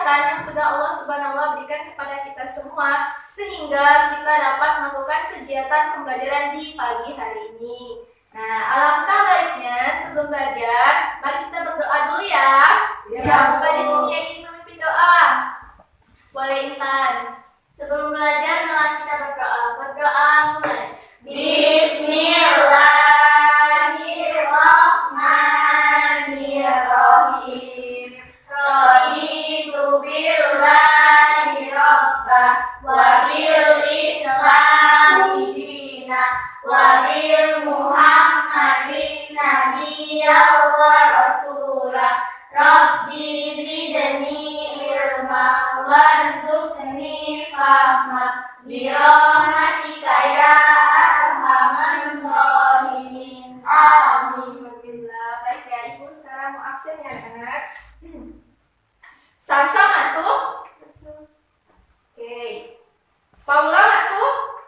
kesehatan yang sudah Allah Subhanahu wa Ta'ala berikan kepada kita semua sehingga kita dapat melakukan kegiatan pembelajaran di pagi hari ini. Nah, alangkah baiknya sebelum belajar, mari kita berdoa dulu ya. Siapa di sini yang ingin memimpin doa? Boleh Intan. Sebelum belajar, mari kita berdoa. Berdoa mulai. Bismillahirrahmanirrahim. Raditu billahi rabbah wa bil islami dina wa bil muhammadin nabiyyan wa rasulah. Rabbi zidni ilma warzuqni fahma birahmatika ya arhamar rahimin. Amin. Baik ya Ibu, sekarang mau absen ya anak. Sasa masuk? Oke. Paula masuk?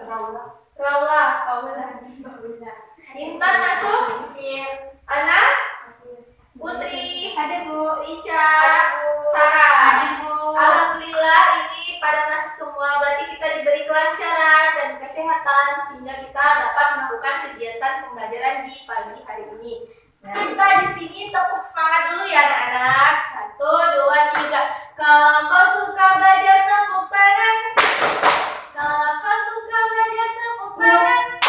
Paula. Intan masuk? Ana? Putri, ada Bu, Ica, Sarah. Alhamdulillah ini pada masuk semua, berarti kita diberi kelancaran dan kesehatan sehingga kita dapat melakukan kegiatan pembelajaran di pagi hari ini. Nah, kita di sini tepuk semangat dulu ya anak-anak. 1, 2, 3. Kalau kau suka belajar tepuk tangan. Kalau kau suka belajar tepuk tangan.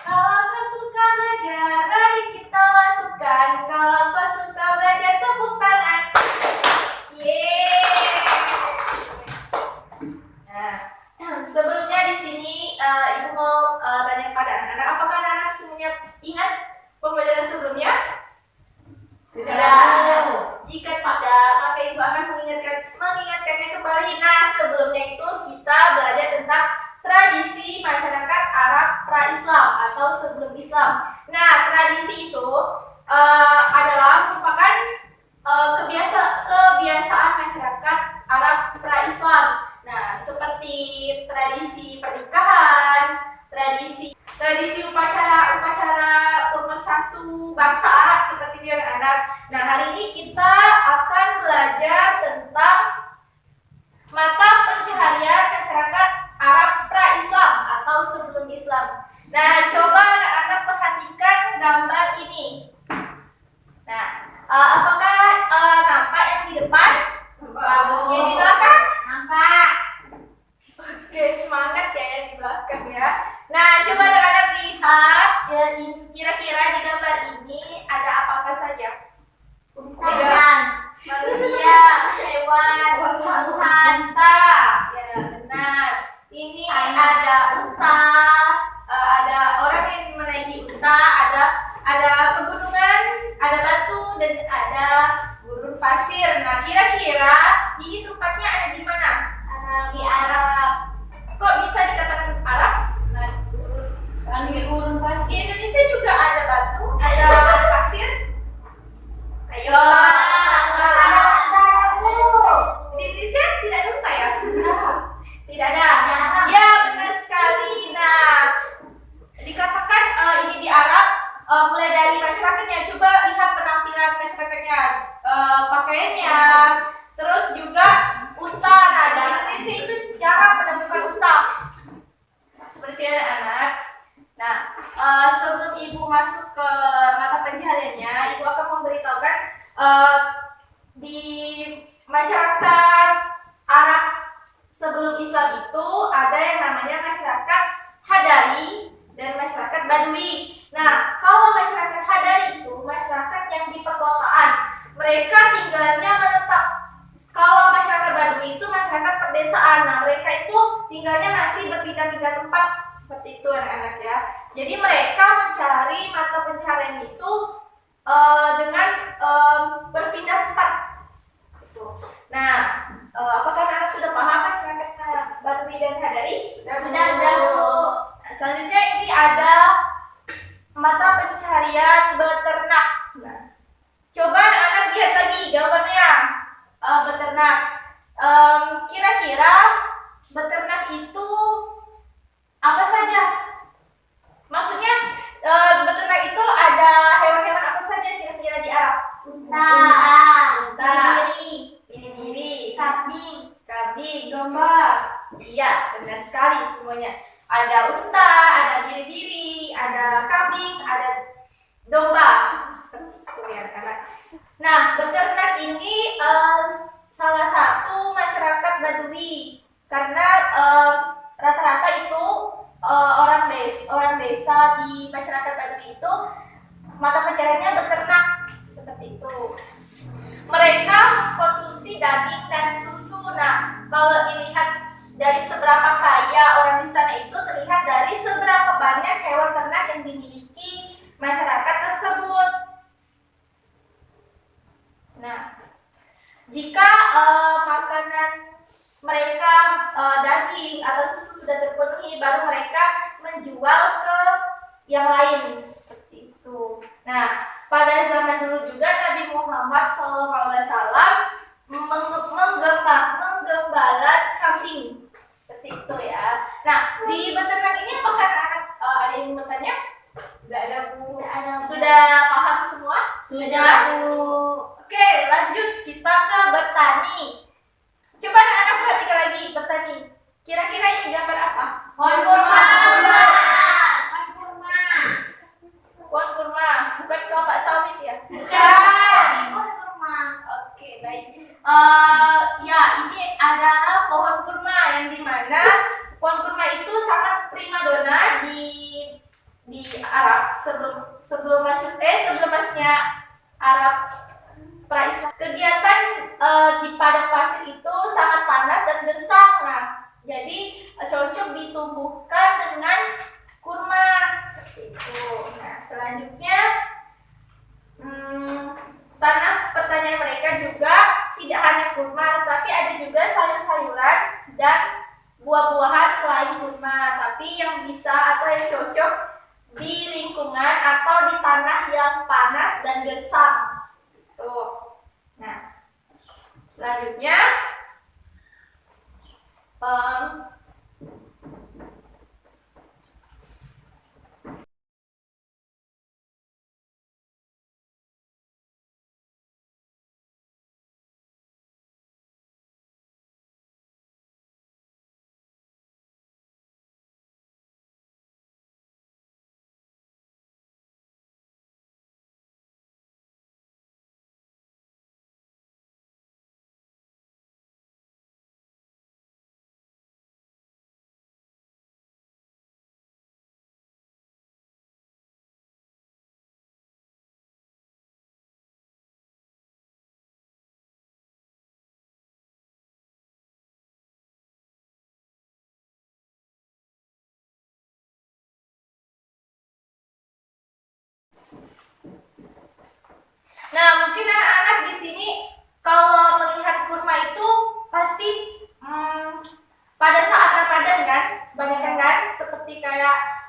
Kalau kau suka belajar, mari kita lakukan. Kalau kau suka belajar tepuk tangan. Yeay. Nah, sebelumnya di sini Ibu mau tanya kepada anak-anak, apakah anak-anak semuanya ingat pembelajaran sebelumnya? Tidak. Jika tidak, maka Ibu akan mengingatkannya kembali. Nah, sebelumnya itu kita belajar tentang tradisi masyarakat Arab pra-Islam atau sebelum Islam. Nah, tradisi itu adalah merupakan kebiasaan masyarakat Arab pra-Islam. Nah, seperti tradisi pernikahan, tradisi upacara pemersatu bangsa Arab seperti itu anak-anak. Nah, hari ini kita akan belajar tentang mata pencaharian masyarakat Arab pra-Islam atau sebelum Islam. Nah, coba anak-anak perhatikan gambar ini. Nah, apakah nampak yang di depan? Yang di belakang? Nampak. Oke, semangat ya yang di belakang ya. Nah, coba anak-anak lihat ya, kira-kira di gambar ini ada apa-apa saja? Manusia, hewan, tumbuhan. Ya, benar. Ini ada unta, ada orang yang menaiki unta, ada pegunungan, ada batu dan ada gurun pasir. Nah, kira-kira ini tempatnya ada di mana? Di Arab. Kok bisa dikatakan Arab? Di gurun pasir. Di Indonesia juga ada batu, ada pasir. Ayo. Di Indonesia tidak ada unta ya? Tidak ada. Ya, benar sekali. Nah, dikatakan ini di Arab, mulai dari masyarakatnya. Coba lihat penampilan masyarakatnya, pakaiannya, terus juga unta. Nah, di Indonesia itu jarang menemukan unta. Seperti anak-anak. Nah, sebelum Ibu masuk ke mata pencahariannya, Ibu akan memberitahukan di masyarakat Arab sebelum Islam itu ada yang namanya masyarakat Hadari dan masyarakat Badui. Nah, kalau masyarakat Hadari itu masyarakat yang di perkotaan, mereka tinggalnya menetap. Kalau masyarakat Badui itu masyarakat perdesaan. Nah, mereka itu tinggalnya masih berpindah-pindah tempat seperti itu anak-anak ya. Jadi mereka mencari mata pencaharian itu dengan berpindah tempat. Nah, apakah anak sudah paham masyarakat Badui dan Hadari? Sudah. Nah, selanjutnya ini ada mata pencaharian beternak. Nah, coba anak-anak lihat lagi gambarnya. Beternak. Kira-kira beternak itu apa saja? Maksudnya beternak itu ada hewan-hewan apa saja kira-kira di Arab? Unta, karena rata-rata itu orang desa di masyarakat Baduy itu mata pencahariannya beternak seperti itu. Mereka konsumsi daging dan susu. Nah, kalau dilihat dari seberapa kaya orang di sana itu terlihat dari seberapa banyak hewan ternak yang dimiliki masyarakat tersebut. Nah, jika makanan mereka daging atau susu sudah terpenuhi, baru mereka menjual ke yang lain seperti itu. Nah, pada zaman dulu juga Nabi Muhammad SAW menggembala kambing seperti itu ya. Nah, di beternak ini apakah anak ada yang bertanya? Tidak ada, Bu. Sudah paham semua? Sudah, Bu. Oke, lanjut kita ke bertani. Coba anak-anak perhatikan lagi bertani. Kira-kira ini gambar apa? Pohon kurma. Pohon kurma, bukan kelapa sawit ya? Bukan. Pohon kurma. Oke, baik. Ya, ini adalah pohon kurma yang dimana pohon kurma itu sangat primadona di Arab sebelum masuknya Arab pra-Islam. Kegiatan di padang pasir itu sangat panas dan gersang. Nah, jadi cocok ditumbuhkan dengan kurma seperti itu. Nah, selanjutnya tanah pertanian mereka juga tidak hanya kurma, tetapi ada juga sayur-sayuran dan buah-buahan selain kurma, tapi yang bisa atau yang cocok di lingkungan atau di tanah yang panas dan gersang. Tuh. Nah, selanjutnya nah, mungkin anak-anak di sini kalau melihat kurma itu pasti pada saat Ramadan kan, banyak kan seperti kayak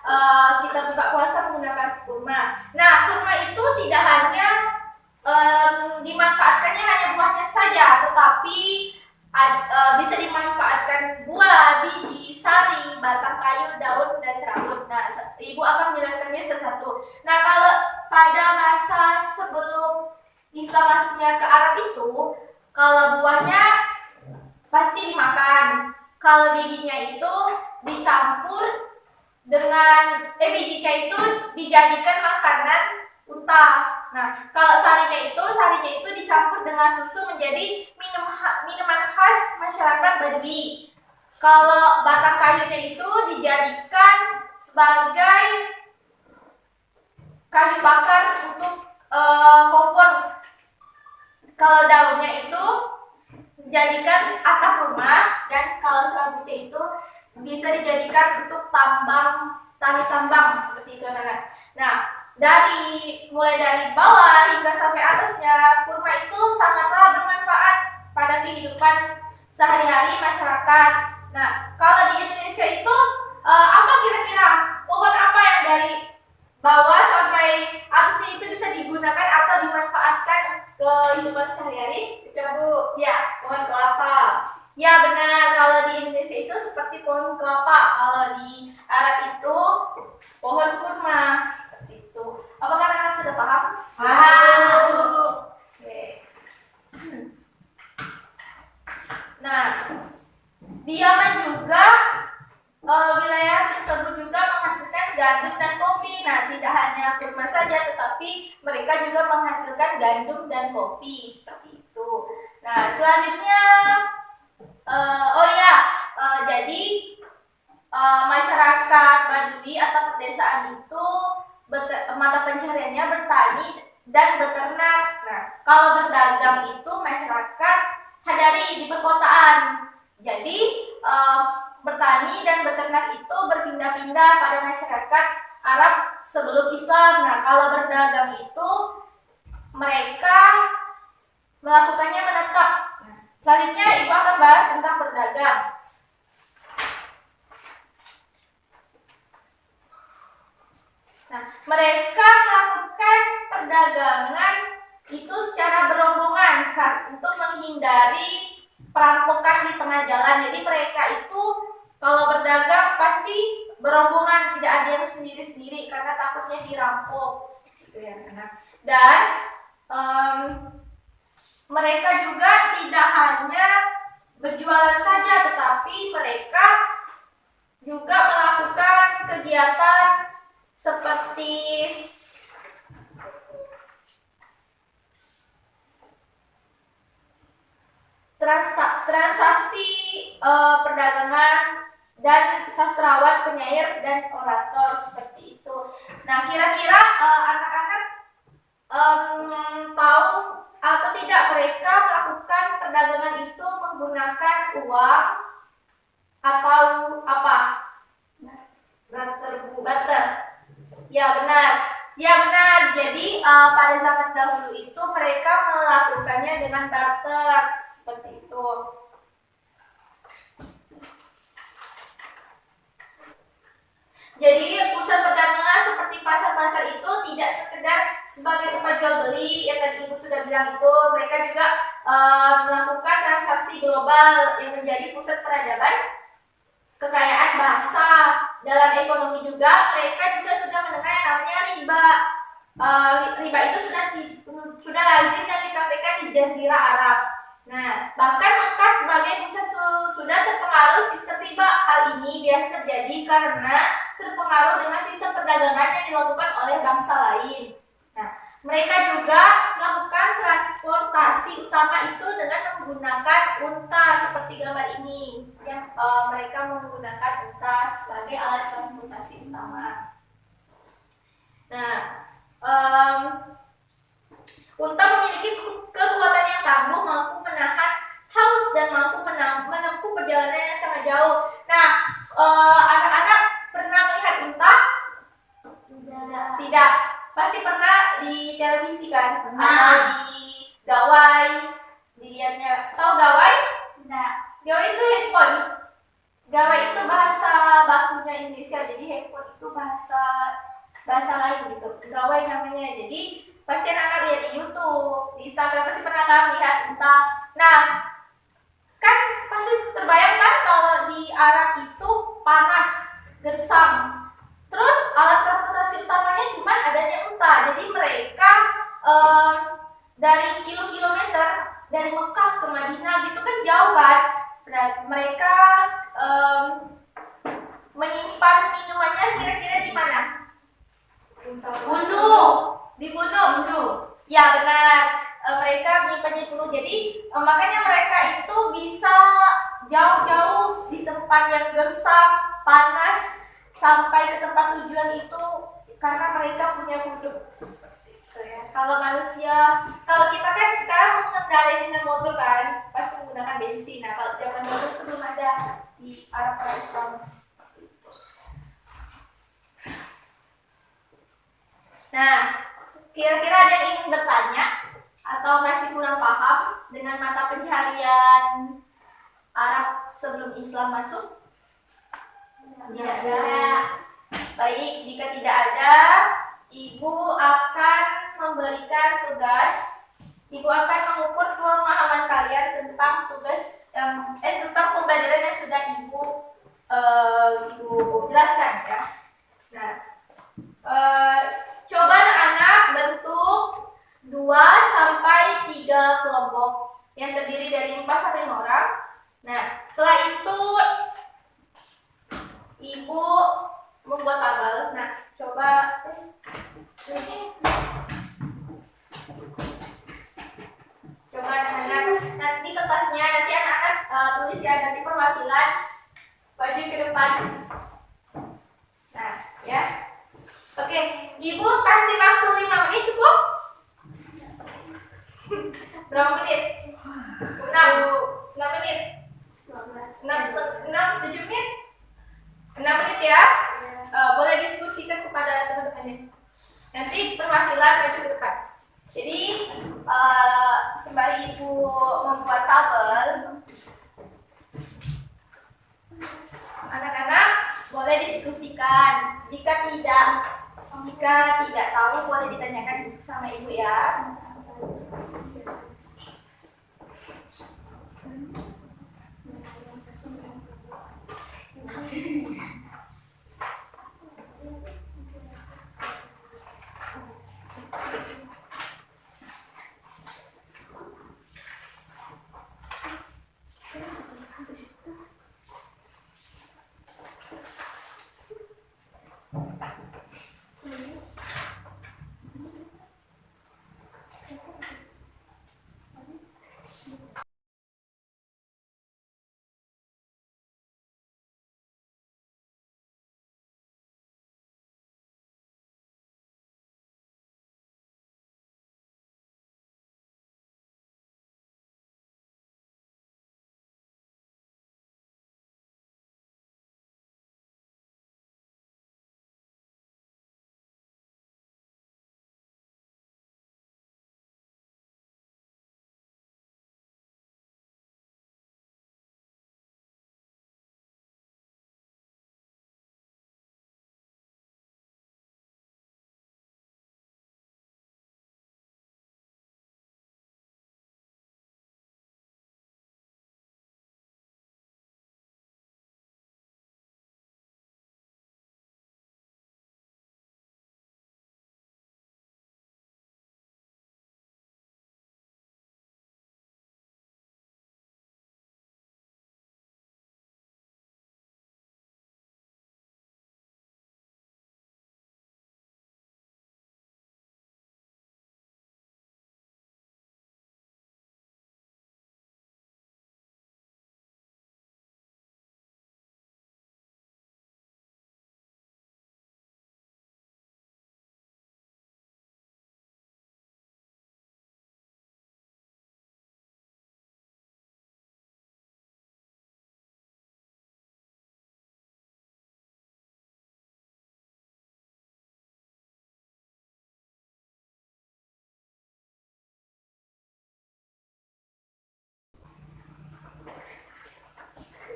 kita buka puasa menggunakan kurma. Nah, kurma itu tidak hanya dimanfaatkannya hanya buahnya saja, tetapi bisa dimanfaatkan buah, biji, sari, batang kayu, daun, dan serabut. Nah, Ibu akan menjelaskannya satu-satu. Nah, kalau pada masa sebelum Islam masuknya ke Arab itu, kalau buahnya pasti dimakan. Kalau bijinya itu dicampur dengan bijinya itu dijadikan makanan unta. Nah, kalau sarinya itu dicampur dengan susu menjadi minuman khas masyarakat Baduy. Kalau batang kayunya itu dijadikan sebagai kayu bakar untuk kompor. Kalau daunnya itu dijadikan atap rumah, dan kalau serabutnya itu bisa dijadikan untuk tali tambang seperti itu anak-anak. Nah, mulai dari bawah hingga sampai atasnya, kurma itu sangatlah bermanfaat pada kehidupan sehari-hari masyarakat. Nah, kalau di Indonesia itu apa kira-kira pohon apa yang dari bawah sampai atasnya itu bisa digunakan atau dimanfaatkan ke kehidupan sehari-hari? Ya, Bu. Ya, Pohon kelapa. ya benar, kalau di Indonesia itu seperti pohon kelapa, kalau di Arab itu pohon kurma seperti itu. Apakah anak sudah paham? Paham. Oke. Nah, di Yaman juga wilayah tersebut juga menghasilkan gandum dan kopi. Nah, tidak hanya kurma saja, tetapi mereka juga menghasilkan gandum dan kopi seperti itu. Nah, selanjutnya masyarakat Baduy atau pedesaan itu mata pencahariannya bertani dan beternak. Nah, kalau berdagang itu masyarakat Hadari di perkotaan. Jadi bertani dan beternak itu berpindah-pindah pada masyarakat Arab sebelum Islam. Nah, kalau berdagang itu mereka melakukannya menetap. Nah, selanjutnya Ibu akan bahas tentang berdagang. Nah, mereka melakukan perdagangan itu secara berombongan untuk menghindari perampokan di tengah jalan. Jadi mereka itu kalau berdagang pasti berombongan, tidak ada yang sendiri-sendiri karena takutnya dirampok, gitu ya anak. Dan mereka juga tidak hanya berjualan saja, tetapi mereka juga melakukan kegiatan seperti transaksi perdagangan dan sastrawan, penyair, dan orator seperti itu. Nah, kira-kira anak-anak tahu atau tidak mereka melakukan perdagangan itu menggunakan uang atau apa? Barter. Ya benar. Ya benar. Jadi pada zaman dahulu itu mereka melakukannya dengan barter seperti itu. Jadi pusat perdagangan seperti pasar-pasar itu tidak sekedar sebagai tempat jual beli yang tadi Ibu sudah bilang itu, mereka juga melakukan transaksi global yang menjadi pusat peradaban, kekayaan bahasa. Dalam ekonomi juga mereka juga sudah mendengar yang namanya riba. Riba itu sudah lazim dan dipraktikkan di Jazirah Arab. Nah, bahkan Mekah sebagai pusat sudah terpengaruh sistem riba. Hal ini biasa terjadi karena terpengaruh dengan sistem perdagangan yang dilakukan oleh bangsa lain. Nah, mereka juga melakukan transportasi utama itu dengan menggunakan unta seperti gambar ini, yang mereka menggunakan unta sebagai alat transportasi utama. Nah, unta memiliki kekuatan yang tangguh, mampu menahan haus dan mampu menempuh perjalanan yang sangat jauh. Nah, anak-anak pernah melihat unta? Tidak. Pasti pernah di televisi kan? Atau di gawai. Dilihatnya. Tahu gawai? Tidak. Gawai itu handphone. Gawai itu bahasa bakunya Indonesia. Jadi handphone itu bahasa lain gitu. Gawai namanya. Jadi pasti anak-anak lihat di YouTube, di Instagram pasti pernah kan lihat unta. Nah, kan pasti terbayangkan kalau di Arab itu panas, gersam. Terus alat transportasi utamanya cuma adanya unta. Jadi mereka dari kilometer dari Mekah ke Madinah gitu kan jauh kan. Mereka menyimpan minumannya kira-kira di mana? Dibunuh. Ya benar. Mereka menyimpannya di. Jadi makanya mereka itu bisa jauh-jauh di tempat yang gersam, panas, sampai ke tempat tujuan itu karena mereka punya hidup seperti itu ya. Kalau kita kan sekarang mengendarai dengan motor kan, pasti menggunakan bensin. Nah, kalau zaman dulu itu belum ada di Arab Islam. Nah, kira-kira ada yang ingin bertanya atau masih kurang paham dengan mata pencaharian Arab sebelum Islam masuk? Tidak ada. Baik, jika tidak ada, Ibu akan memberikan tugas. Ibu akan mengukur pemahaman kalian tentang tentang pembelajaran yang sudah Ibu jelaskan ya. Nah, coba anak-anak bentuk 2 sampai 3 kelompok yang terdiri dari 4 sampai 5 orang. Nah, setelah itu Ibu membuat tabel. Nah, coba anak-anak nanti kertasnya nanti anak-anak tulis ya, nanti perwakilan baju ke depan. Ya. Oke, Ibu kasih waktu 5 menit cukup? Berapa menit? 6 menit. 7 menit? 6 menit ya. Boleh diskusikan kepada teman-temannya. Nanti perwakilan maju ke depan. Jadi sembari Ibu membuat tabel, anak-anak boleh diskusikan. Jika tidak tahu boleh ditanyakan sama Ibu ya.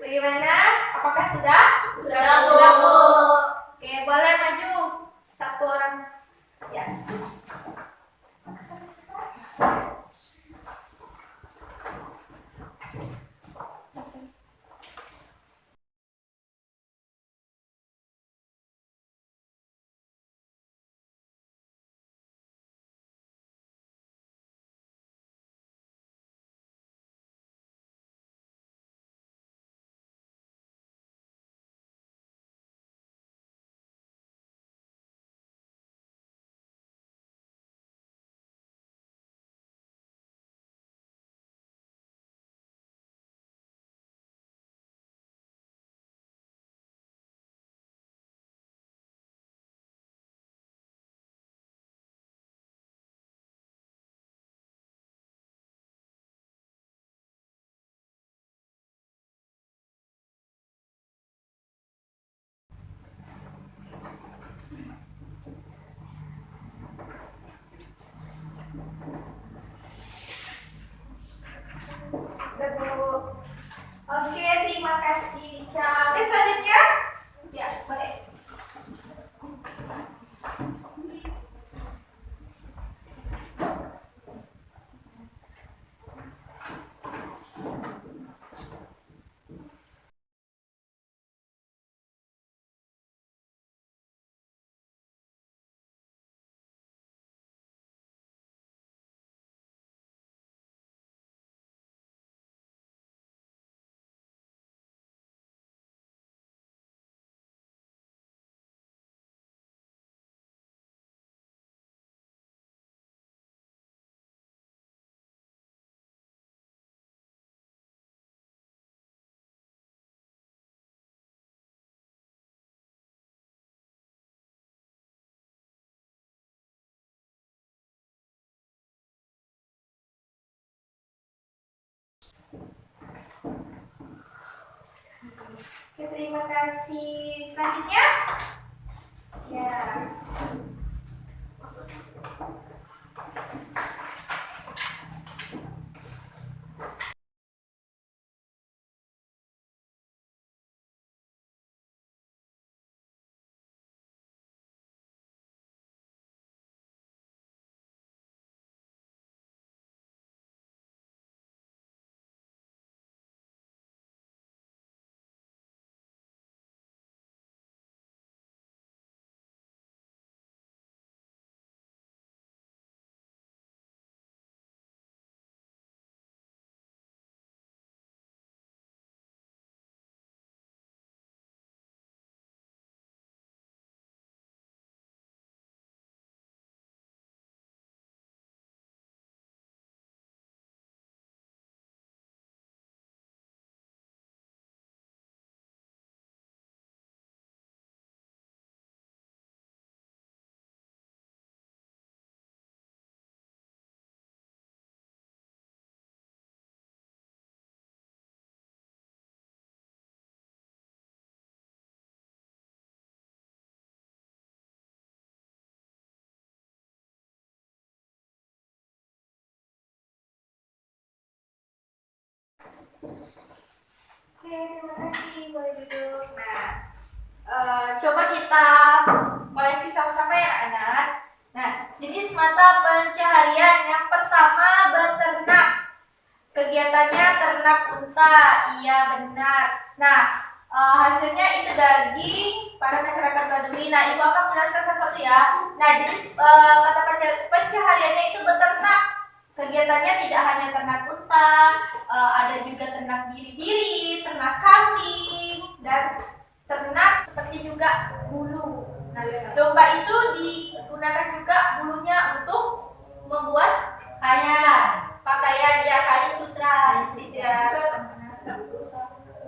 Bagaimana? Apakah sudah? Sudah, Bu. Sudah, Bu. Oke, boleh maju satu orang. Ya. Oke, terima kasih. Selanjutnya, ya. Oke, terima kasih. Boleh duduk. Nah, coba kita koleksi sama-sama ya anak-anak. Nah, jenis mata pencaharian yang pertama beternak. Kegiatannya ternak unta. Iya benar. Nah, hasilnya itu daging para masyarakat Baduy. Nah, ibu akan menjelaskan satu-satu ya. Nah, jadi mata pencahariannya itu beternak. Kegiatannya tidak hanya ternak unta, ada juga ternak biri-biri, ternak kambing, dan ternak seperti juga bulu. Nah, domba itu digunakan juga bulunya untuk membuat pakaian ya, kain sutra gitu ya.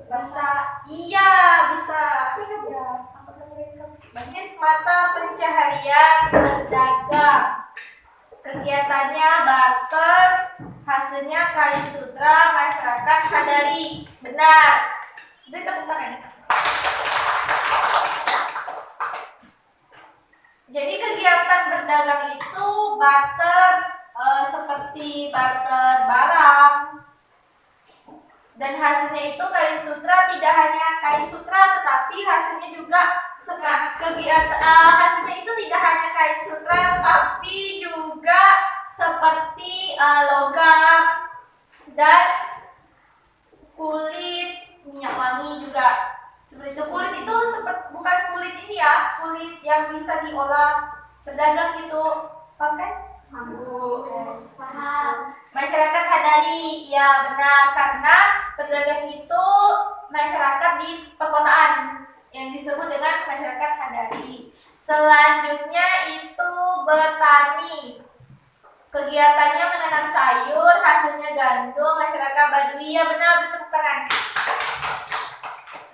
Bisa, iya bisa. Jenis mata pencaharian berdagang. Kegiatannya barter, hasilnya kain sutra masyarakat Hadari. Benar. Beri tepuk tangan. Jadi kegiatan berdagang itu barter, seperti barter barang, dan hasilnya itu kain sutra. Tidak hanya kain sutra, tetapi hasilnya juga hasilnya itu tidak hanya kain sutra, tetapi juga seperti logam dan kulit, minyak wangi juga. Seperti itu. Kulit itu bukan kulit ini ya, kulit yang bisa diolah berdagang gitu. Pakai? Paham. Masyarakat Hadari, ya benar, karena pedagang itu masyarakat di perkotaan yang disebut dengan masyarakat Hadari. Selanjutnya itu bertani. Kegiatannya menanam sayur, hasilnya gandum, masyarakat Baduy. Ya benar, bertepuk tangan.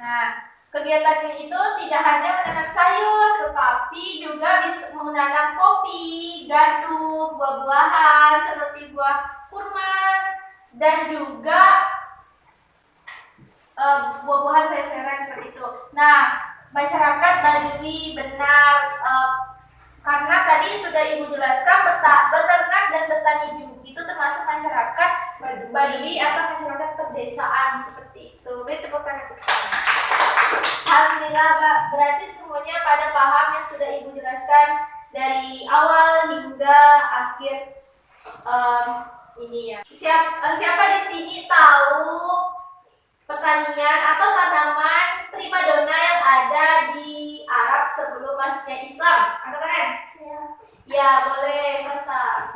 Nah, kegiatan itu tidak hanya menanam sayur, tetapi juga bisa menanam kopi, gandum, buah-buahan seperti buah kurma, dan juga buah-buahan sayur-sayuran seperti itu. Nah, masyarakat Baduy benar, karena tadi sudah ibu jelaskan beternak dan bertani juga itu termasuk masyarakat Baduy atau masyarakat pedesaan seperti itu. Beri tepuk tangan. Alhamdulillah, berarti semuanya pada paham yang sudah ibu jelaskan dari awal hingga akhir ini ya. Siapa di sini tahu pertanian atau tanaman primadona yang ada di Arab sebelum masuknya Islam? Angkat tangan. Ya, boleh. Sasa.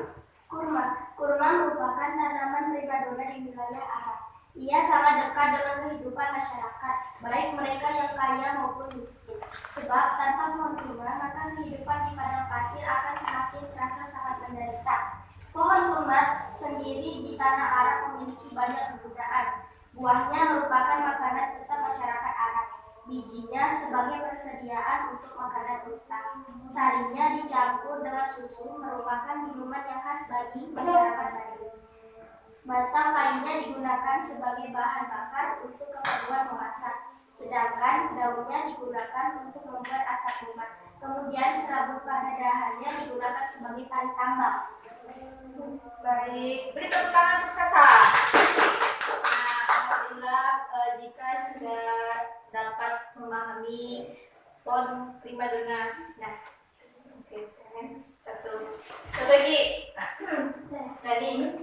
Kurma merupakan tanaman primadona di wilayah Arab. Ia sangat dekat dengan kehidupan masyarakat, baik mereka yang kaya maupun miskin. Sebab tanpa pohon kurma, maka kehidupan di padang pasir akan semakin terasa sangat menderita. Pohon kurma sendiri di tanah Arab memiliki banyak kegunaan. Buahnya merupakan makanan tetap masyarakat Arab. Bijinya sebagai persediaan untuk makanan unta. Sarinya dicampur dengan susu merupakan minuman yang khas bagi masyarakat Baduy. Batang kayunya digunakan sebagai bahan bakar untuk keperluan memasak, sedangkan daunnya digunakan untuk membuat atap rumah. Kemudian serabut pada dahannya digunakan sebagai tali tambang. Baik, beri tepuk tangan untuk Sasa. Nah, alhamdulillah jika sudah dapat memahami pohon primadona. Nah, oke, satu lagi. Nah, ini.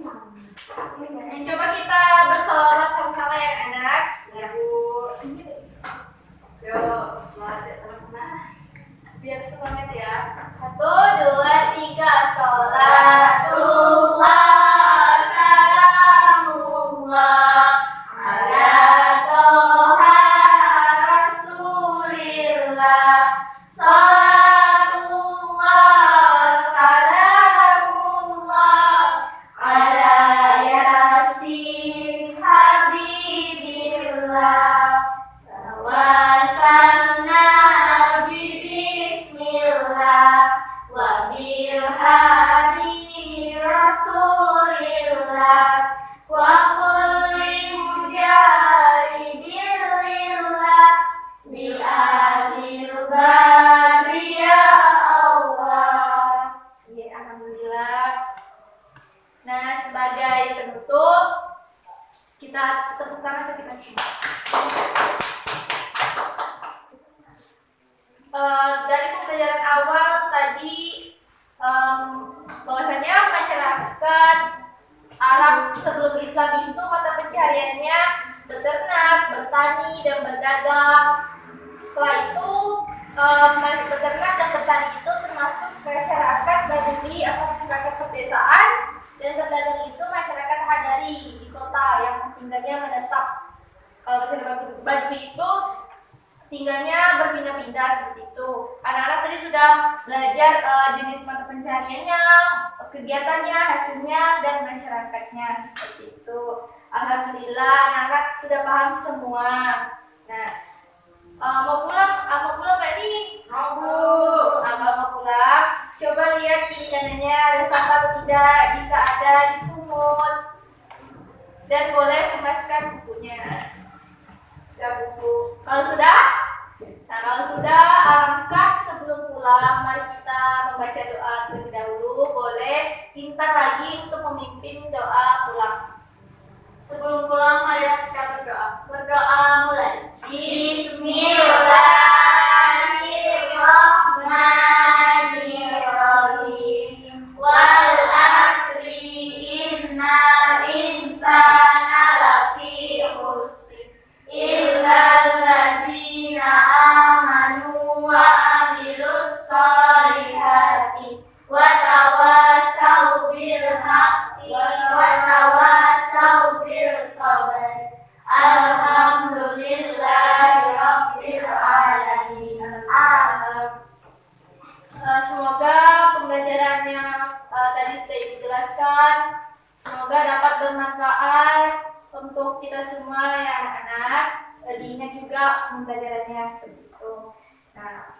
Coba kita bersolawat sama-sama ya anak. Ya Bu. Yuk, selawat ya teman-teman. Biar semangat ya. 1, 2, 3. Sholatullah salamullah ala toha rasulillah. Sholatullah salamullah ala yasin habibillah. Wasalna bismillah wa bil hadi rasulillah wa kulli mujahidin lillah bi ahlil bari ya Allah. Ya, alhamdulillah. Nah, sebagai penutup kita tepuk tangan ke kita semua. Dari pembelajaran awal tadi bahwasanya masyarakat Arab sebelum Islam itu mata pencahariannya beternak, bertani, dan berdagang. Setelah itu beternak dan bertani itu termasuk masyarakat Badui atau masyarakat pedesaan, dan berdagang itu masyarakat Hadari di kota yang tinggalnya menetap. Masyarakat Badui itu tinggalnya berpindah-pindah seperti itu. Anak-anak tadi sudah belajar jenis mata pencahariannya, kegiatannya, hasilnya, dan masyarakatnya seperti itu. Alhamdulillah anak-anak sudah paham semua. Nah, mau pulang nggak nih? Mau pulang. Coba lihat kiri kanannya ada sampah atau tidak. Jika ada, dipungut. Dan boleh kemaskan bukunya. Sudah buku. Kalau sudah, alangkah sebelum pulang, mari kita membaca doa terlebih dahulu. Boleh pintar lagi untuk memimpin doa pulang. Sebelum pulang, mari kita berdoa. Berdoa mulai. Bismillahirrahmanirrahim. Wal asri innal insana lafi khusr illal ladzina amanu wa amilus solihati wa tawassaw bil haqqi wa tawassaw bil sabr. Alhamdulillahi rabbil alamin. Semoga pembelajarannya tadi sudah Ibu jelaskan. Semoga dapat bermanfaat untuk kita semua ya anak-anak. Diingat juga pembelajarannya seperti itu. Nah,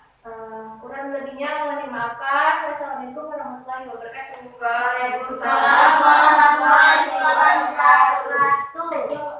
kurang lebihnya mohon dimaafkan. Wassalamualaikum warahmatullahi wabarakatuh. Waalaikumsalam warahmatullahi wabarakatuh.